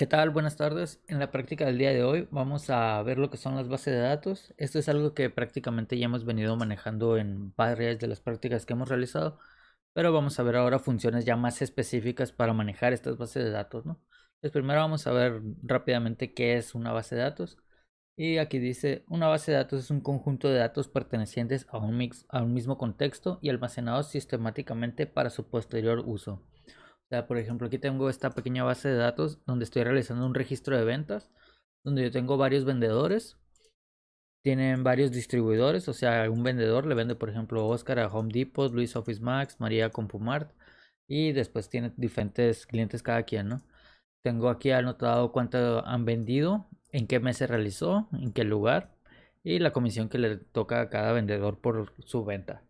¿Qué tal? Buenas tardes. En la práctica del día de hoy vamos a ver lo que son las bases de datos. Esto es algo que prácticamente ya hemos venido manejando en varias de las prácticas que hemos realizado, pero vamos a ver ahora funciones ya más específicas para manejar estas bases de datos, ¿no? Pues primero vamos a ver rápidamente qué es una base de datos. Y aquí dice, una base de datos es un conjunto de datos pertenecientes a un mismo contexto y almacenados sistemáticamente para su posterior uso. O sea, por ejemplo, aquí tengo esta pequeña base de datos donde estoy realizando un registro de ventas, donde yo tengo varios vendedores, tienen varios distribuidores, o sea, un vendedor le vende, por ejemplo, Oscar a Home Depot, Luis Office Max, María a Compumart, y después tiene diferentes clientes cada quien, ¿no? Tengo aquí anotado cuánto han vendido, en qué mes se realizó, en qué lugar, y la comisión que le toca a cada vendedor por su venta.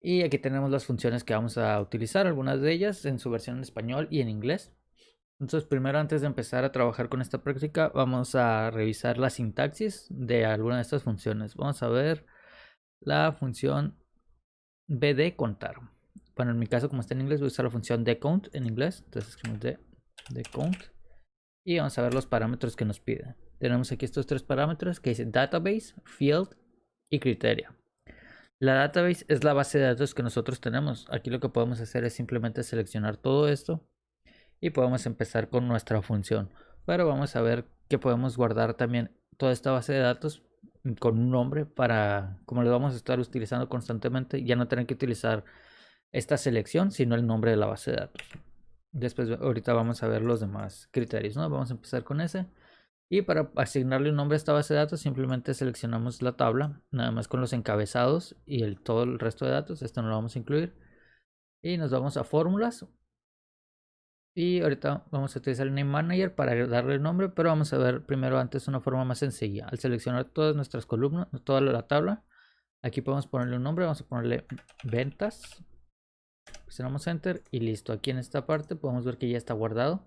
Y aquí tenemos las funciones que vamos a utilizar, algunas de ellas en su versión en español y en inglés. Entonces, primero, antes de empezar a trabajar con esta práctica, vamos a revisar la sintaxis de alguna de estas funciones. Vamos a ver la función bd contar. Bueno, en mi caso, como está en inglés, voy a usar la función dcount en inglés. Entonces escribimos dcount y vamos a ver los parámetros que nos pide. Tenemos aquí estos tres parámetros que dicen database, field y criteria. La database es la base de datos que nosotros tenemos. Aquí lo que podemos hacer es simplemente seleccionar todo esto y podemos empezar con nuestra función. Pero vamos a ver que podemos guardar también toda esta base de datos con un nombre para, como lo vamos a estar utilizando constantemente, ya no tener que utilizar esta selección, sino el nombre de la base de datos. Después, ahorita vamos a ver los demás criterios, ¿no? Vamos a empezar con ese. Y para asignarle un nombre a esta base de datos, simplemente seleccionamos la tabla, nada más con los encabezados y todo el resto de datos. Esto no lo vamos a incluir. Y nos vamos a fórmulas. Y ahorita vamos a utilizar el Name Manager para darle el nombre, pero vamos a ver primero antes una forma más sencilla. Al seleccionar todas nuestras columnas, toda la tabla, aquí podemos ponerle un nombre, vamos a ponerle ventas. Presionamos Enter y listo. Aquí en esta parte podemos ver que ya está guardado.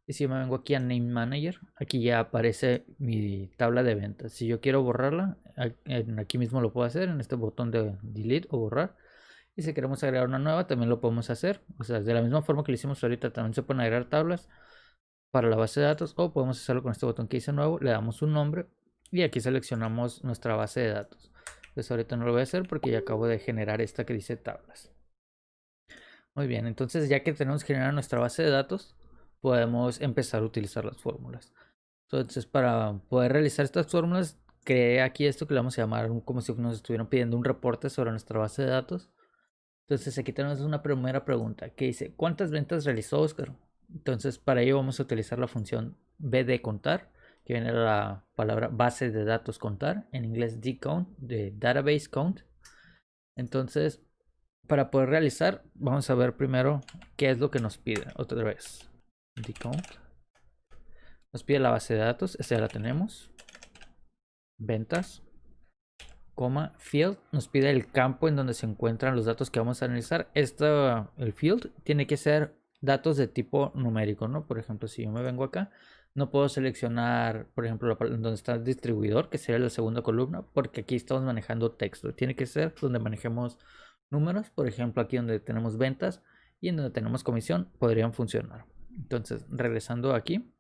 Y si me vengo aquí a Name Manager, aquí ya aparece mi tabla de ventas. Si yo quiero borrarla, aquí mismo lo puedo hacer en este botón de Delete o borrar. Y si queremos agregar una nueva, también lo podemos hacer. O sea, de la misma forma que lo hicimos ahorita, también se pueden agregar tablas para la base de datos. O podemos hacerlo con este botón que dice nuevo, le damos un nombre y aquí seleccionamos nuestra base de datos. Pues ahorita no lo voy a hacer porque ya acabo de generar esta que dice tablas. Muy bien, entonces ya que tenemos generada nuestra base de datos, podemos empezar a utilizar las fórmulas. Entonces, para poder realizar estas fórmulas, creé aquí esto que le vamos a llamar como si nos estuvieran pidiendo un reporte sobre nuestra base de datos. Entonces, aquí tenemos una primera pregunta que dice, ¿cuántas ventas realizó Oscar? Entonces, para ello vamos a utilizar la función bd contar, que viene de la palabra base de datos contar, en inglés dcount, de database count. Entonces, para poder realizar, vamos a ver primero qué es lo que nos pide. Otra vez, dcount. Nos pide la base de datos, esta ya la tenemos. Ventas, coma, field. Nos pide el campo en donde se encuentran los datos que vamos a analizar. El field tiene que ser datos de tipo numérico, ¿no? Por ejemplo, si yo me vengo acá, no puedo seleccionar, por ejemplo, donde está el distribuidor, que sería la segunda columna, porque aquí estamos manejando texto. Tiene que ser donde manejemos números, por ejemplo, aquí donde tenemos ventas y en donde tenemos comisión, podrían funcionar. Entonces, regresando aquí,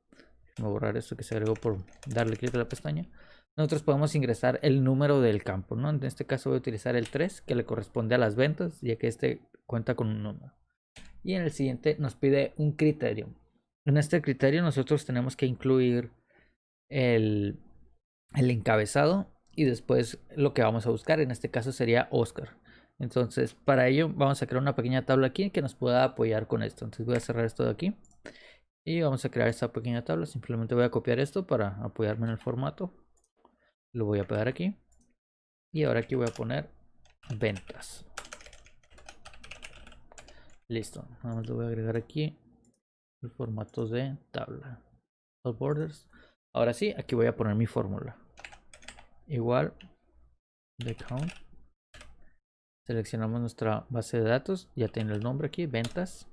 voy a borrar esto que se agregó por darle clic a la pestaña. Nosotros podemos ingresar el número del campo, ¿no? En este caso voy a utilizar el 3, que le corresponde a las ventas, ya que este cuenta con un número. Y en el siguiente nos pide un criterio. En este criterio nosotros tenemos que incluir el, el encabezado y después lo que vamos a buscar. En este caso sería Oscar. Entonces, para ello vamos a crear una pequeña tabla aquí que nos pueda apoyar con esto. Entonces voy a cerrar esto de aquí. Y vamos a crear esta pequeña tabla. Simplemente voy a copiar esto para apoyarme en el formato. Lo voy a pegar aquí. Y ahora aquí voy a poner ventas. Listo. Nada más lo voy a agregar aquí. El formato de tabla. All borders. Ahora sí, aquí voy a poner mi fórmula. Igual de count. Seleccionamos nuestra base de datos. Ya tiene el nombre aquí. Ventas.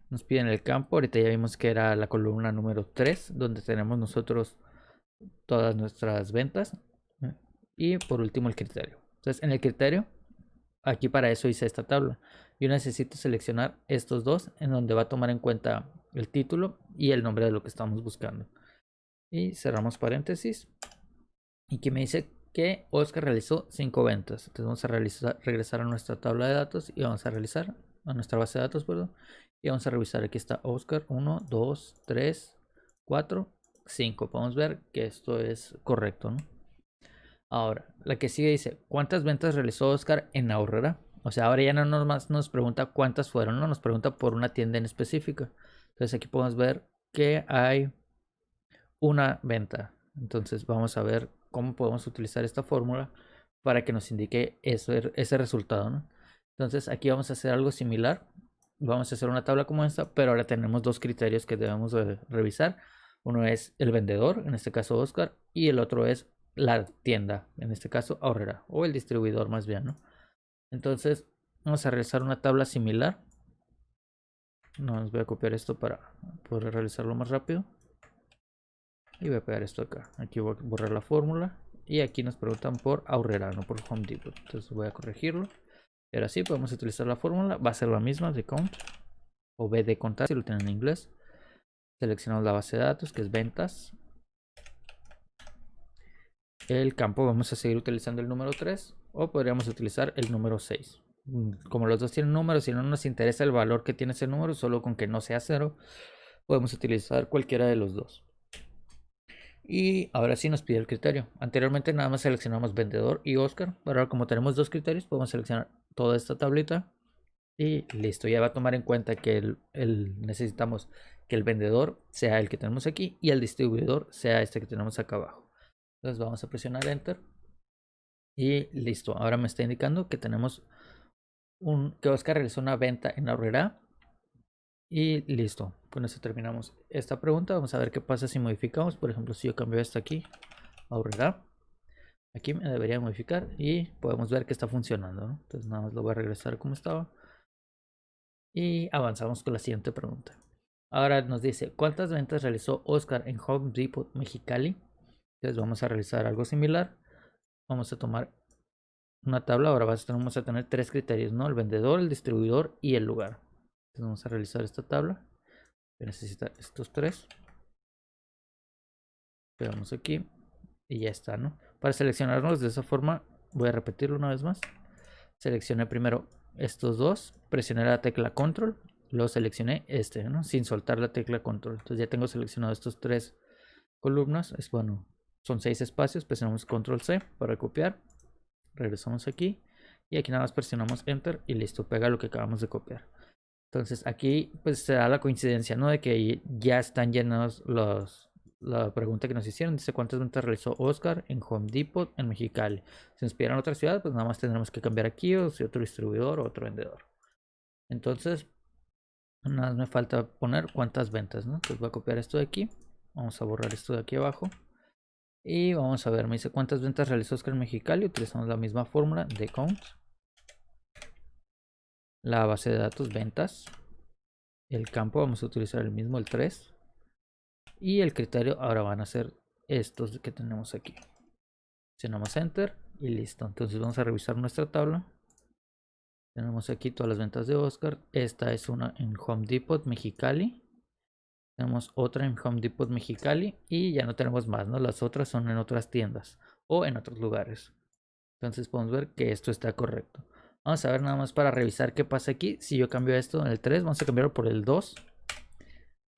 Nos piden el campo. Ahorita ya vimos que era la columna número 3. Donde tenemos nosotros todas nuestras ventas. Y por último el criterio. Entonces en el criterio, aquí para eso hice esta tabla. Yo necesito seleccionar estos dos en donde va a tomar en cuenta el título y el nombre de lo que estamos buscando. Y cerramos paréntesis. Y aquí me dice que Oscar realizó 5 ventas. Entonces vamos a regresar a nuestra tabla de datos y vamos a realizar a nuestra base de datos, perdón. Y vamos a revisar. Aquí está Oscar 1, 2, 3, 4, 5. Podemos ver que esto es correcto, ¿no? Ahora, la que sigue dice, ¿cuántas ventas realizó Oscar en Aurrera? O sea, ahora ya no nos pregunta cuántas fueron, no nos pregunta por una tienda en específica. Entonces aquí podemos ver que hay una venta. Entonces vamos a ver cómo podemos utilizar esta fórmula para que nos indique ese resultado, ¿no? Entonces aquí vamos a hacer algo similar. Vamos a hacer una tabla como esta, pero ahora tenemos dos criterios que debemos de revisar. Uno es el vendedor, en este caso Oscar, y el otro es la tienda, en este caso Aurrera, o el distribuidor más bien, ¿no? Entonces vamos a realizar una tabla similar. Nos voy a copiar esto para poder realizarlo más rápido. Y voy a pegar esto acá. Aquí voy a borrar la fórmula. Y aquí nos preguntan por Aurrera, no por Home Depot. Entonces voy a corregirlo. Y ahora sí, podemos utilizar la fórmula. Va a ser la misma de count. O B de contar si lo tienen en inglés. Seleccionamos la base de datos, que es ventas. El campo vamos a seguir utilizando el número 3. O podríamos utilizar el número 6. Como los dos tienen números, si no nos interesa el valor que tiene ese número, solo con que no sea 0, podemos utilizar cualquiera de los dos. Y ahora sí nos pide el criterio. Anteriormente nada más seleccionamos vendedor y Oscar. Pero ahora como tenemos dos criterios, podemos seleccionar toda esta tablita. Y listo, ya va a tomar en cuenta que necesitamos que el vendedor sea el que tenemos aquí y el distribuidor sea este que tenemos acá abajo. Entonces vamos a presionar Enter. Y listo, ahora me está indicando que tenemos que Oscar realizó una venta en Aurrera. Y listo, con eso terminamos esta pregunta. Vamos a ver qué pasa si modificamos. Por ejemplo, si yo cambio esto aquí, Aurrera. Aquí me debería modificar y podemos ver que está funcionando, ¿no? Entonces nada más lo voy a regresar como estaba. Y avanzamos con la siguiente pregunta. Ahora nos dice, ¿cuántas ventas realizó Oscar en Home Depot Mexicali? Entonces vamos a realizar algo similar. Vamos a tomar una tabla. Ahora vamos a tener tres criterios, ¿no? El vendedor, el distribuidor y el lugar. Entonces vamos a realizar esta tabla. Necesita estos tres. Pegamos aquí y ya está, ¿no? Para seleccionarnos de esa forma, voy a repetirlo una vez más. Seleccioné primero estos dos, presioné la tecla control, luego seleccioné este, ¿no? Sin soltar la tecla control. Entonces ya tengo seleccionado estos tres columnas. Bueno, son 6 espacios, presionamos control C para copiar. Regresamos aquí y aquí nada más presionamos enter y listo, pega lo que acabamos de copiar. Entonces aquí pues se da la coincidencia, ¿no? De que ya están llenados la pregunta que nos hicieron. Dice cuántas ventas realizó Oscar en Home Depot en Mexicali. Si nos pidieran otra ciudad, pues nada más tendremos que cambiar aquí, o si otro distribuidor o otro vendedor. Entonces nada más me falta poner cuántas ventas, ¿no? Entonces voy a copiar esto de aquí. Vamos a borrar esto de aquí abajo. Y vamos a ver, me dice cuántas ventas realizó Oscar en Mexicali. Utilizamos la misma fórmula de count. La base de datos ventas. El campo vamos a utilizar el mismo, el 3. Y el criterio ahora van a ser estos que tenemos aquí. Presionamos enter y listo. Entonces vamos a revisar nuestra tabla. Tenemos aquí todas las ventas de Oscar. Esta es una en Home Depot Mexicali. Tenemos otra en Home Depot Mexicali. Y ya no tenemos más, ¿no? Las otras son en otras tiendas o en otros lugares. Entonces podemos ver que esto está correcto. Vamos a ver nada más para revisar qué pasa aquí. Si yo cambio esto en el 3, vamos a cambiarlo por el 2.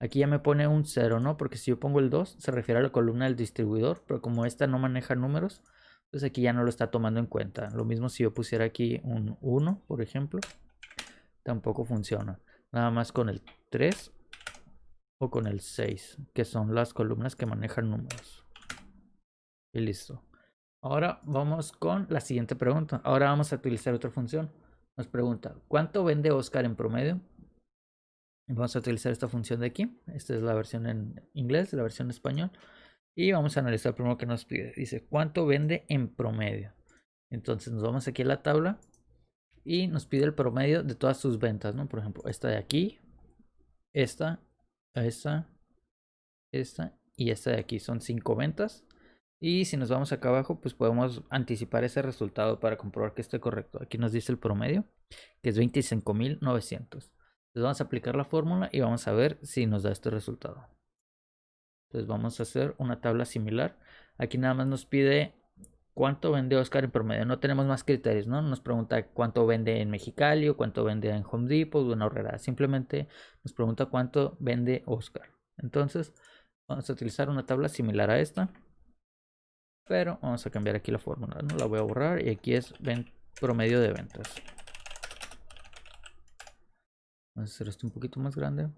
Aquí ya me pone un 0, ¿no? Porque si yo pongo el 2, se refiere a la columna del distribuidor. Pero como esta no maneja números, pues aquí ya no lo está tomando en cuenta. Lo mismo si yo pusiera aquí un 1, por ejemplo. Tampoco funciona. Nada más con el 3 o con el 6, que son las columnas que manejan números. Y listo. Ahora vamos con la siguiente pregunta. Ahora vamos a utilizar otra función. Nos pregunta, ¿cuánto vende Oscar en promedio? Vamos a utilizar esta función de aquí. Esta es la versión en inglés, la versión en español. Y vamos a analizar primero que nos pide. Dice, ¿cuánto vende en promedio? Entonces nos vamos aquí a la tabla y nos pide el promedio de todas sus ventas, ¿no? Por ejemplo, esta de aquí, esta y esta de aquí. Son 5 ventas. Y si nos vamos acá abajo, pues podemos anticipar ese resultado para comprobar que esté correcto. Aquí nos dice el promedio, que es 25.900. Entonces Entonces vamos a aplicar la fórmula y vamos a ver si nos da este resultado. Entonces vamos a hacer una tabla similar. Aquí nada más nos pide cuánto vende Oscar en promedio. No tenemos más criterios, ¿no? Nos pregunta cuánto vende en Mexicali o cuánto vende en Home Depot o en Aurrera. Simplemente nos pregunta cuánto vende Oscar. Entonces vamos a utilizar una tabla similar a esta. Pero vamos a cambiar aquí la fórmula, ¿no? La voy a borrar y aquí es promedio de ventas. Vamos a hacer esto un poquito más grande.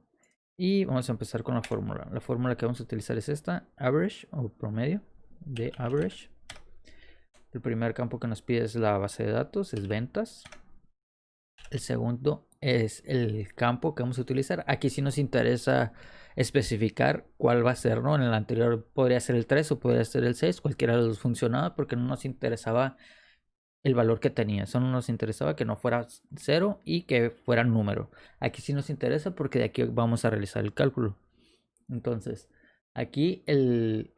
Y vamos a empezar con la fórmula. La fórmula que vamos a utilizar es esta, average o promedio de average. El primer campo que nos pide es la base de datos, es ventas. El segundo es el campo que vamos a utilizar. Aquí sí nos interesa especificar cuál va a ser, ¿no? En el anterior podría ser el 3 o podría ser el 6, cualquiera de los dos funcionaba porque no nos interesaba el valor que tenía. Solo nos interesaba que no fuera 0 y que fuera número. Aquí sí nos interesa porque de aquí vamos a realizar el cálculo. Entonces, aquí el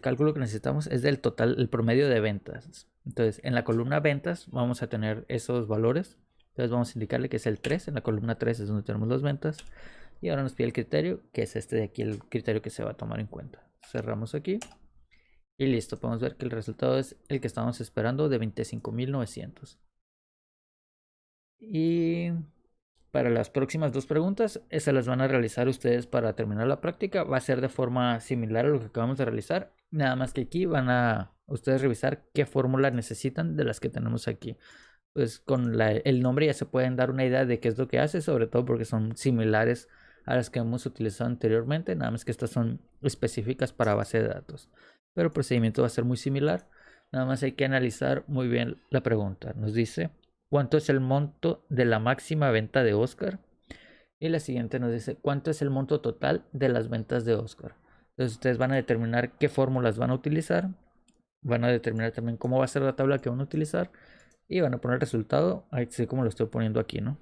cálculo que necesitamos es del total, el promedio de ventas. Entonces, en la columna ventas vamos a tener esos valores. Entonces vamos a indicarle que es el 3. En la columna 3 es donde tenemos las ventas. Y ahora nos pide el criterio, que es este de aquí, el criterio que se va a tomar en cuenta. Cerramos aquí. Y listo, podemos ver que el resultado es el que estábamos esperando de 25,900. Y para las próximas dos preguntas, esas las van a realizar ustedes para terminar la práctica. Va a ser de forma similar a lo que acabamos de realizar. Nada más que aquí van a ustedes revisar qué fórmula necesitan de las que tenemos aquí. Pues con el nombre ya se pueden dar una idea de qué es lo que hace, sobre todo porque son similares a las que hemos utilizado anteriormente. Nada más que estas son específicas para base de datos. Pero el procedimiento va a ser muy similar. Nada más hay que analizar muy bien la pregunta. Nos dice cuánto es el monto de la máxima venta de Oscar. Y la siguiente nos dice cuánto es el monto total de las ventas de Oscar. Entonces ustedes van a determinar qué fórmulas van a utilizar. Van a determinar también cómo va a ser la tabla que van a utilizar. Y van a poner el resultado así como lo estoy poniendo aquí, ¿no?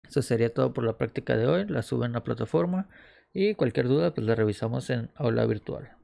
Eso sería todo por la práctica de hoy. La suben a la plataforma. Y cualquier duda pues la revisamos en aula virtual.